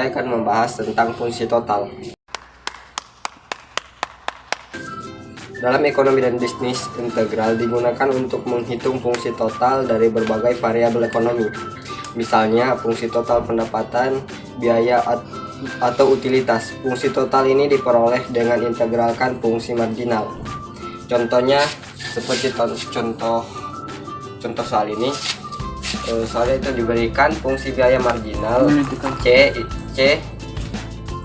saya akan membahas tentang fungsi total. Dalam ekonomi dan bisnis, integral digunakan untuk menghitung fungsi total dari berbagai variabel ekonomi. Misalnya, fungsi total pendapatan, biaya, atau utilitas. Fungsi total ini diperoleh dengan integralkan fungsi marginal. Contohnya, seperti contoh soal ini. Soalnya itu diberikan fungsi biaya marginal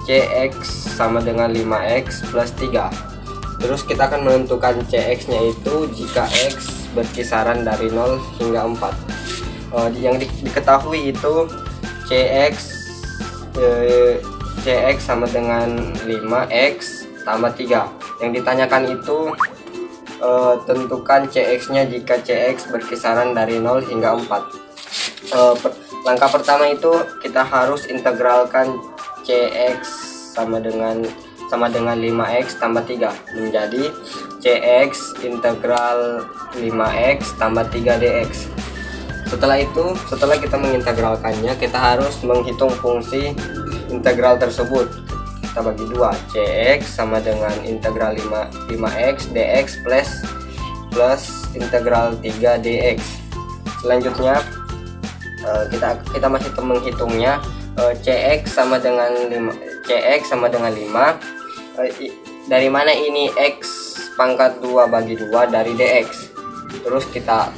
Cx sama dengan 5x plus 3. Terus kita akan menentukan Cx nya itu jika x berkisaran dari 0 hingga 4. Yang diketahui itu Cx sama dengan 5x tambah 3. Yang ditanyakan itu tentukan Cx nya jika Cx berkisaran dari 0 hingga 4. Langkah pertama itu kita harus integralkan Cx sama dengan 5x tambah 3 menjadi Cx integral 5x tambah 3 dx. Setelah kita mengintegralkannya, kita harus menghitung fungsi integral tersebut. Kita bagi dua, Cx sama dengan integral 5x dx plus integral 3 dx. Selanjutnya kita masih menghitungnya. Cx sama dengan 5. Dari mana ini x pangkat 2 bagi 2 dari dx. Terus kita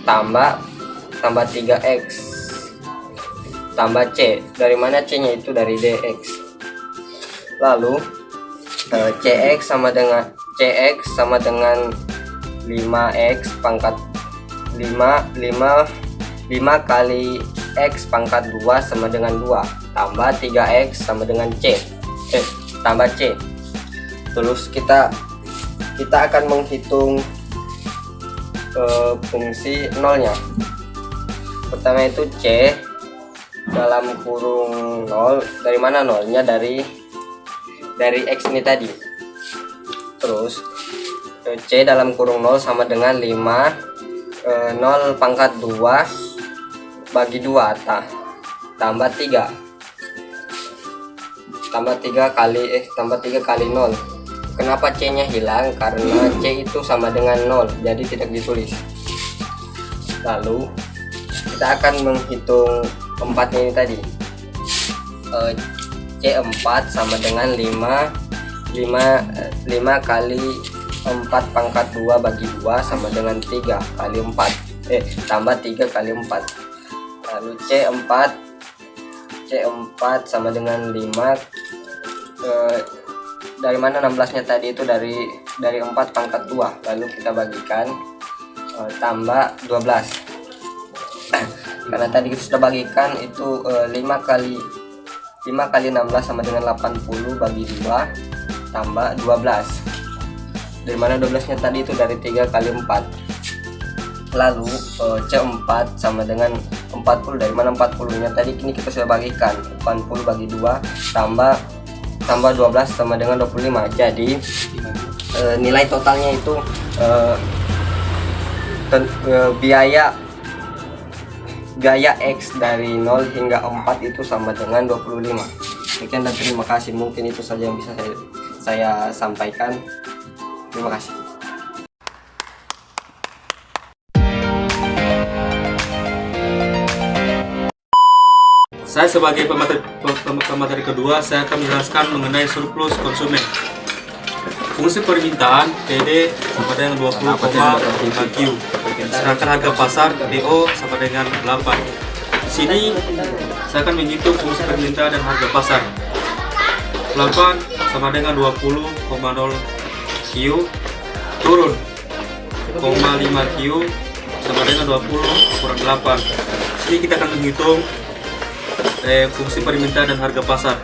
tambah 3x tambah c. Dari mana c nya itu dari dx. Lalu Cx sama dengan 5x pangkat 5 kali x pangkat 2 sama dengan 2 tambah 3x sama dengan tambah c. Terus kita akan menghitung fungsi nolnya. Pertama itu c dalam kurung 0. Dari mana nolnya? Dari x ini tadi. Terus c dalam kurung 0 sama dengan 0 pangkat 2 bagi 2 tambah 3 kali 0. Kenapa c nya hilang? Karena c itu sama dengan 0, jadi tidak ditulis. Lalu kita akan menghitung 4 ini tadi. C4 sama dengan 5 kali 4 pangkat 2 bagi 2 sama dengan 3 kali 4 tambah 3 kali 4. Lalu C4 sama dengan 5. Dari mana 16 nya tadi itu dari 4 pangkat 2. Lalu kita bagikan tambah 12. Karena tadi kita sudah bagikan itu 5 kali 16 sama dengan 80 bagi 2 tambah 12. Dari mana 12 nya tadi itu dari 3 kali 4. Lalu C4 sama dengan 40. Dari mana 40 nya tadi ini kita sudah bagikan 80 bagi 2 tambah 12 sama dengan 25. Jadi nilai totalnya itu biaya x dari 0 hingga 4 itu sama dengan 25. Sekian dan terima kasih. Mungkin itu saja yang bisa saya sampaikan. Terima kasih. Saya sebagai pemateri kedua, saya akan menjelaskan mengenai surplus konsumen. Fungsi permintaan PD sama dengan 20,5 Q, sedangkan harga pasar DO sama dengan 8. Di sini saya akan menghitung fungsi permintaan dan harga pasar. 8 sama dengan 20,0 Q turun 0,5 Q sama dengan 20 kurang 8. Jadi kita akan menghitung fungsi permintaan dan harga pasar.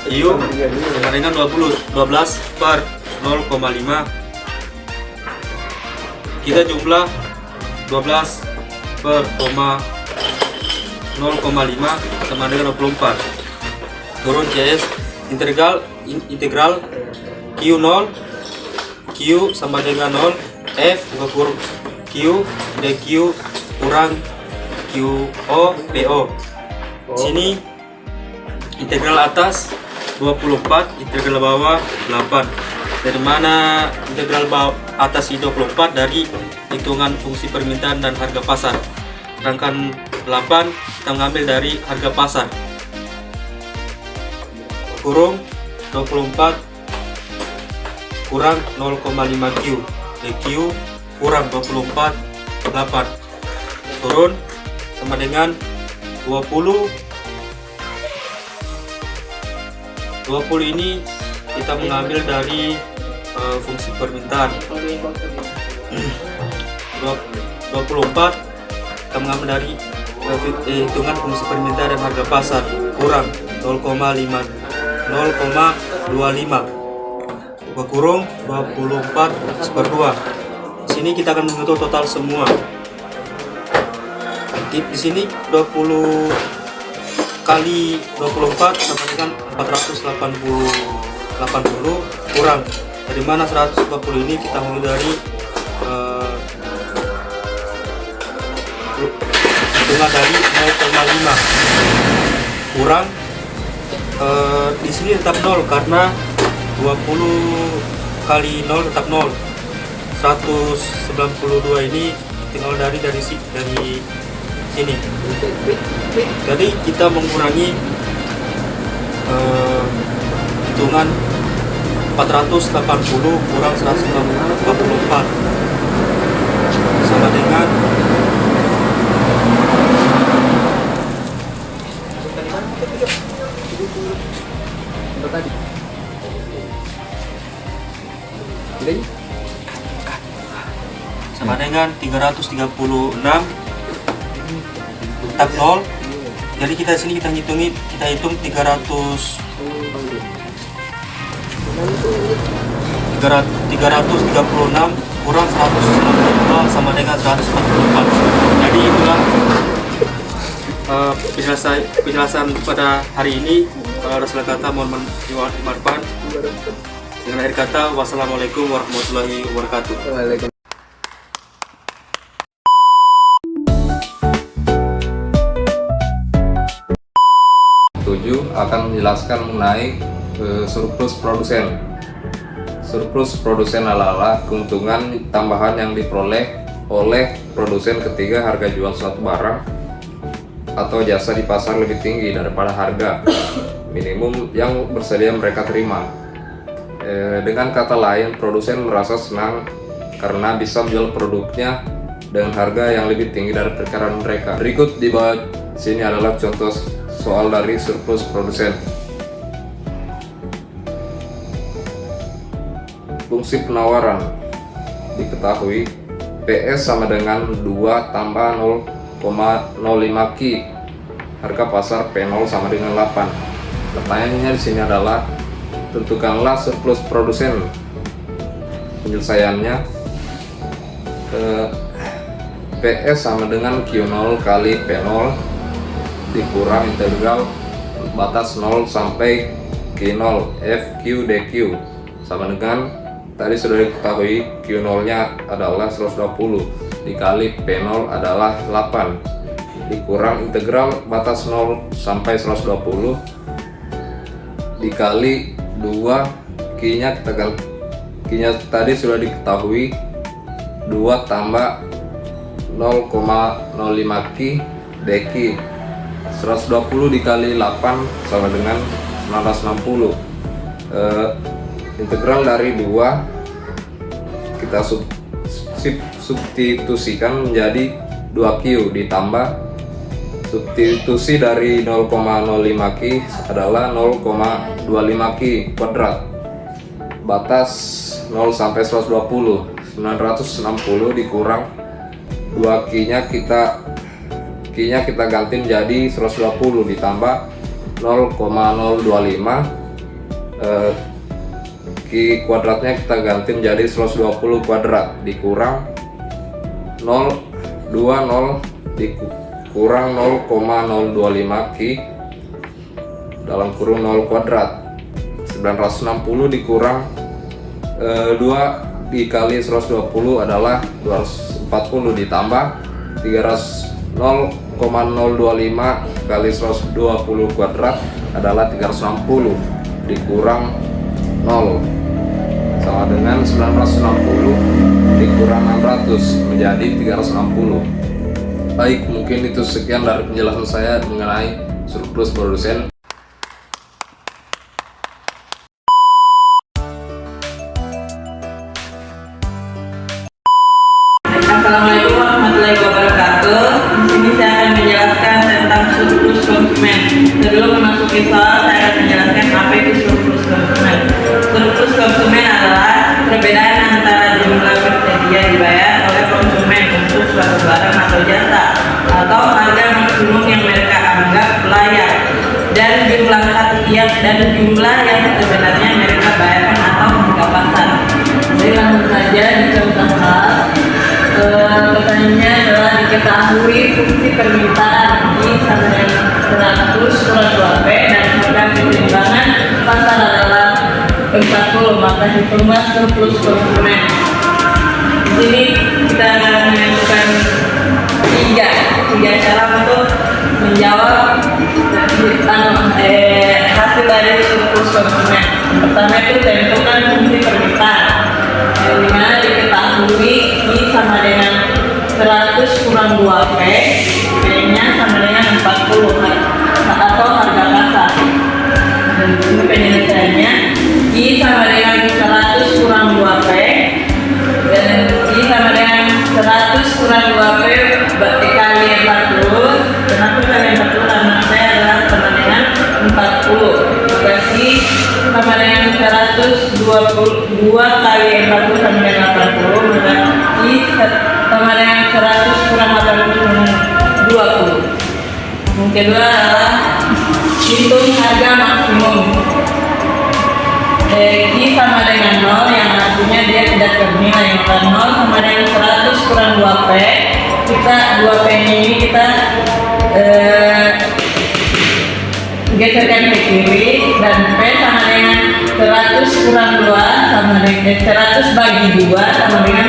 Q sama dengan 12 per 0,5. Kita jumlah 12 per 0,5 sama dengan 24. Turun CS integral Q0, Q sama dengan 0, F ukur Q DQ kurang QO PO. Sini integral atas 24, integral bawah 8. Dari mana integral atas 24? Dari hitungan fungsi permintaan dan harga pasar. Sedangkan 8 kita mengambil dari harga pasar. Kurung 24 kurang 0,5 Q. DQ kurang 24 8. Turun sama dengan 20 ini kita mengambil dari fungsi permintaan. 24 kita mengambil dari hitungan fungsi permintaan dan harga pasar kurang 0,25. Buka kurung 24 seper 2. Di sini kita akan menghitung total semua. Di sini 20 kali 24 sama dengan 480 kurang. Dari mana 140 ini kita mulai dari hitungan dari 0,5 kurang. Di sini tetap 0 karena 20 kali 0 tetap 0. 192 ini tinggal dari sini. Jadi kita mengurangi hitungan 480 kurang 144 sama dengan sama dengan 336 tetap 0. Jadi kita sini kita hitung 336 kurang 192 sama dengan 144. Jadi itulah penjelasan pada hari ini. Kalau ada salah kata mohon dimaafkan. Dengan akhir kata, wassalamualaikum warahmatullahi wabarakatuh. Waalaikumsalam. Akan menjelaskan mengenai surplus produsen. Surplus produsen adalah keuntungan tambahan yang diperoleh oleh produsen ketika harga jual suatu barang atau jasa di pasar lebih tinggi daripada harga minimum yang bersedia mereka terima. Dengan kata lain, produsen merasa senang karena bisa menjual produknya dengan harga yang lebih tinggi dari perkiraan mereka. Berikut di bawah sini adalah contoh soal dari surplus produsen. Fungsi penawaran diketahui PS sama dengan 2 tambah 0,05 Q. Harga pasar P0 sama dengan 8. Pertanyaannya di sini adalah tentukanlah surplus produsen. Penyelesaiannya PS sama dengan Q0 kali P0 dikurang integral batas 0 sampai Q0 FQ DQ sama dengan tadi sudah diketahui Q0 nya adalah 120 dikali P0 adalah 8 dikurang integral batas 0 sampai 120 dikali 2 Q nya kita ganti. Q nya tadi sudah diketahui 2 tambah 0,05 Q DQ 120 dikali 8 sama dengan 960. Integral dari 2 kita substitusikan menjadi 2Q ditambah substitusi dari 0,05Q adalah 0,25Q kuadrat. Batas 0 sampai 120 960 dikurang 2Q nya kita ganti menjadi 120 ditambah 0,025 Q kuadratnya kita ganti menjadi 120 kuadrat dikurang 020 dikurang 0,025 Q dalam kurung 0 kuadrat 960 dikurang 2 dikali 120 adalah 240 ditambah 0,025 kali 120 kuadrat adalah 360 dikurang 0 sama dengan 960 dikurang 600 menjadi 360. Baik, mungkin itu sekian dari penjelasan saya mengenai surplus produsen. Assalamualaikum warahmatullahi wabarakatuh. Di sini saya akan menjelaskan tentang surplus konsumen. Sebelum memasuki soal, saya akan menjelaskan apa itu surplus konsumen. Surplus konsumen adalah perbedaan antara jumlah tersedia dibayar oleh konsumen untuk suatu barang atau jasa, atau harga maksimum yang mereka anggap layak, dan jumlah yang sebenarnya mereka bayarkan atau harga pasar. Jadi langsung saja dicontohkan. Pertanyaannya adalah diketahui fungsi permintaan I sama dengan 100 kurang 2P dan harga keseimbangan pasar adalah 40, maka hitunglah surplus konsumen. Di sini kita akan menentukan tiga cara untuk menjawab hasil dari surplus konsumen. Pertama itu tentukan fungsi permintaan, yang dimana diketahui I sama dengan 100 kurang 2P, P-nya sama dengan 40 atau harga pasar. Dan ini penyelesaiannya I sama dengan 100 kurang 2P, dan I sama dengan 100 kurang 2P dikali 40. Kenapa kali 40? Karena P adalah sama dengan 40. Berarti sama dengan 122 kali 40 sama dengan 80, maka I sama dengan 100 kurang 80 sama dengan 20. Yang kedua adalah hitung harga maksimum. I sama dengan 0, yang artinya dia tidak bernilai, maka 0 sama dengan 100 kurang 2P. Kita 2P ini kita geserkan ke kiri, dan P sama dengan 100 kurang 2 sama dengan 100 bagi 2 sama dengan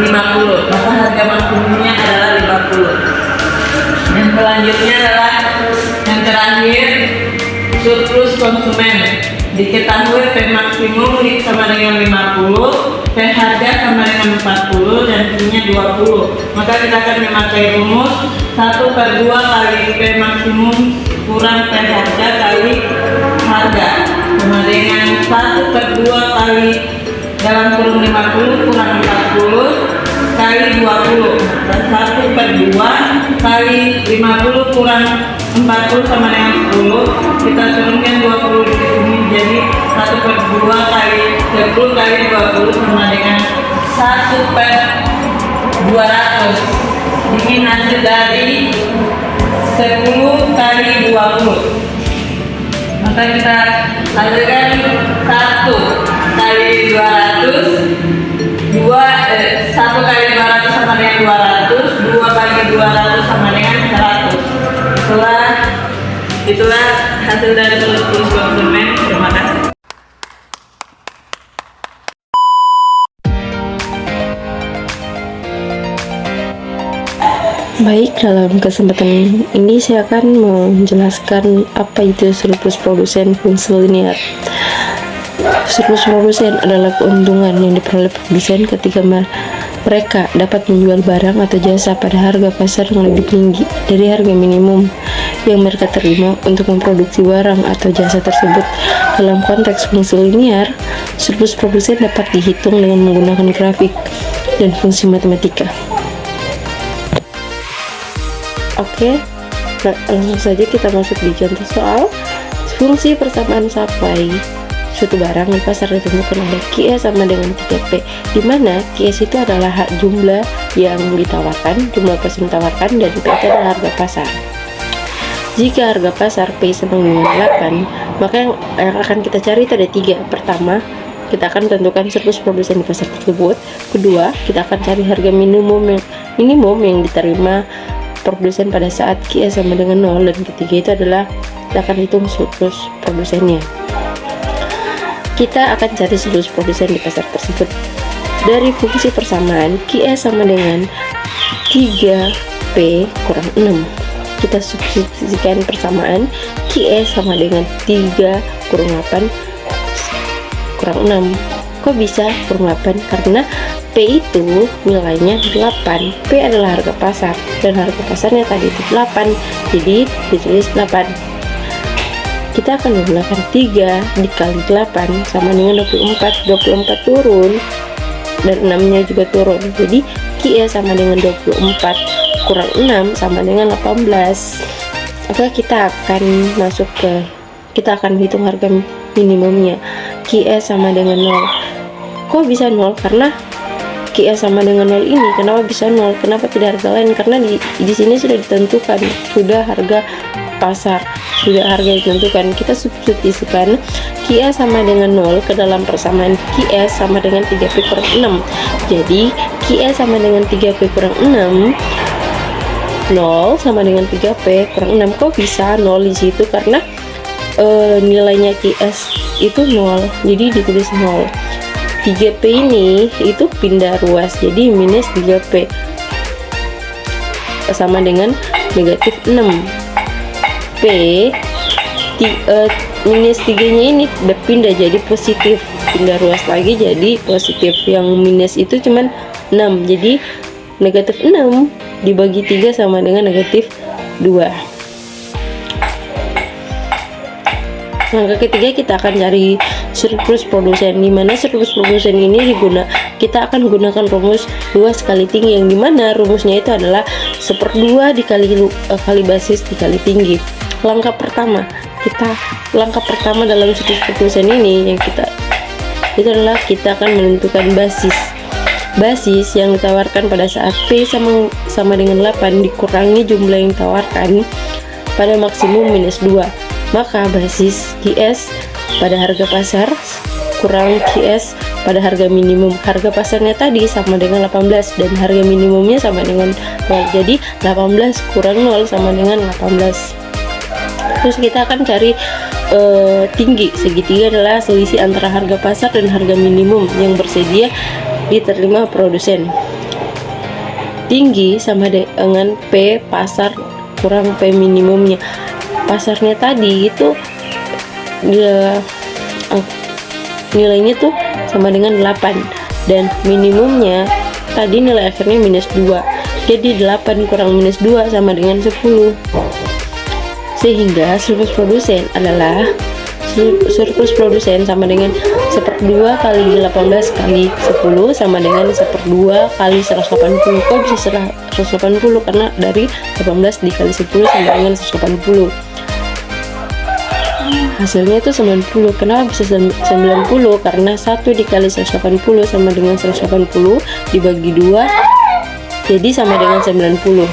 50, maka harga maksimumnya adalah 50. Yang selanjutnya adalah yang terakhir, surplus konsumen. Diketahui P maksimum sama dengan 50, P harga sama dengan 40, dan P-nya 20. Maka kita akan memakai rumus 1/2 kali P maksimum kurang P harga kali harga sama dengan 1/2 kali dalam kurung 50 kurang 40 kali 20, dan 1/2 kali 50 kurang 40 sama dengan 10. Kita turunkan 20 di sini, jadi 1/2 kali 10 kali 20 sama dengan 1/200. Ini hasil dari 10 kali 20. Maka kita hasilkan 1 kali 200, 1 kali 200 sama dengan 200, 2 bagi 200 sama dengan 100. Itulah hasil dari surplus konsumen. Terima kasih. Baik, dalam kesempatan ini saya akan menjelaskan apa itu surplus produsen fungsi linear. Surplus produsen adalah keuntungan yang diperoleh produsen ketika mereka dapat menjual barang atau jasa pada harga pasar yang lebih tinggi dari harga minimum yang mereka terima untuk memproduksi barang atau jasa tersebut. Dalam konteks fungsi linear, surplus produsen dapat dihitung dengan menggunakan grafik dan fungsi matematika. Oke, langsung saja kita masuk di contoh soal. Fungsi persamaan sampai suatu barang di pasar ditentukan oleh QS sama dengan 3P, di mana QS itu adalah jumlah yang ditawarkan, jumlah pas yang ditawarkan, dan P itu adalah harga pasar. Jika harga pasar P sama dengan 8, maka yang akan kita cari itu ada 3. Pertama, kita akan tentukan surplus produsen di pasar tersebut. Kedua, kita akan cari harga minimum yang diterima produsen pada saat QS sama dengan 0, dan ketiga itu adalah kita akan hitung surplus produsennya. Kita akan cari surplus produsen di pasar tersebut dari fungsi persamaan QS sama dengan 3P kurang 6. kita substitusikan persamaan QS sama dengan 3 kurung 8 kurang 6. Kok bisa kurung 8? Karena P itu nilainya 8. P adalah harga pasar dan harga pasarnya tadi itu 8, jadi ditulis 8. Kita akan menggunakan 3 dikali 8 sama dengan 24. 24 turun dan 6 nya juga turun, jadi QS sama dengan 24 kurang 6 sama dengan 18. Oke, kita akan hitung harga minimumnya. QS sama dengan 0. Kok bisa 0? Karena QS sama dengan 0 ini, kenapa bisa 0? Kenapa tidak harga lain? Karena di sini sudah ditentukan, sudah harga pasar, sudah harga ditentukan. Kita substitusikan QS sama dengan 0 ke dalam persamaan QS sama dengan 3P kurang 6. Jadi QS sama dengan 3P kurang 6, 0 sama dengan 3P kurang 6. Kok bisa 0 di situ? Karena nilainya QS itu 0, jadi ditulis 0. 3P ini itu pindah ruas, jadi minus 3P sama dengan negatif 6. P minus 3 nya ini udah pindah jadi positif, pindah ruas lagi jadi positif. Yang minus itu cuman 6, jadi negatif 6 dibagi 3 sama dengan negatif 2. Langkah ketiga, kita akan cari surplus produsen, dimana surplus produsen ini kita akan gunakan rumus 2 kali tinggi, yang dimana rumusnya itu adalah 1/2 kali basis dikali tinggi. Langkah pertama dalam surplus produsen ini itu adalah kita akan menentukan basis yang ditawarkan pada saat P sama dengan 8 dikurangi jumlah yang ditawarkan pada maksimum minus 2. Maka basis QS pada harga pasar kurang QS pada harga minimum. Harga pasarnya tadi sama dengan 18 dan harga minimumnya sama dengan 0. Jadi 18 kurang 0 sama dengan 18. Terus kita akan cari tinggi. Segitiga adalah selisih antara harga pasar dan harga minimum yang bersedia diterima produsen. Tinggi sama dengan P pasar kurang P minimumnya. Pasarnya tadi itu nilainya tuh sama dengan 8 dan minimumnya tadi nilai akhirnya minus 2, jadi 8 kurang minus 2 sama dengan 10. Sehingga surplus produsen adalah surplus produsen sama dengan 1/2 kali 18 kali 10 sama dengan 1/2 kali 180. Kok bisa 180? Karena dari 18 dikali 10 sama dengan 180. Hasilnya itu 90. Kenapa bisa 90? Karena 1 dikali 180 sama dengan 180 dibagi 2 jadi sama dengan 90.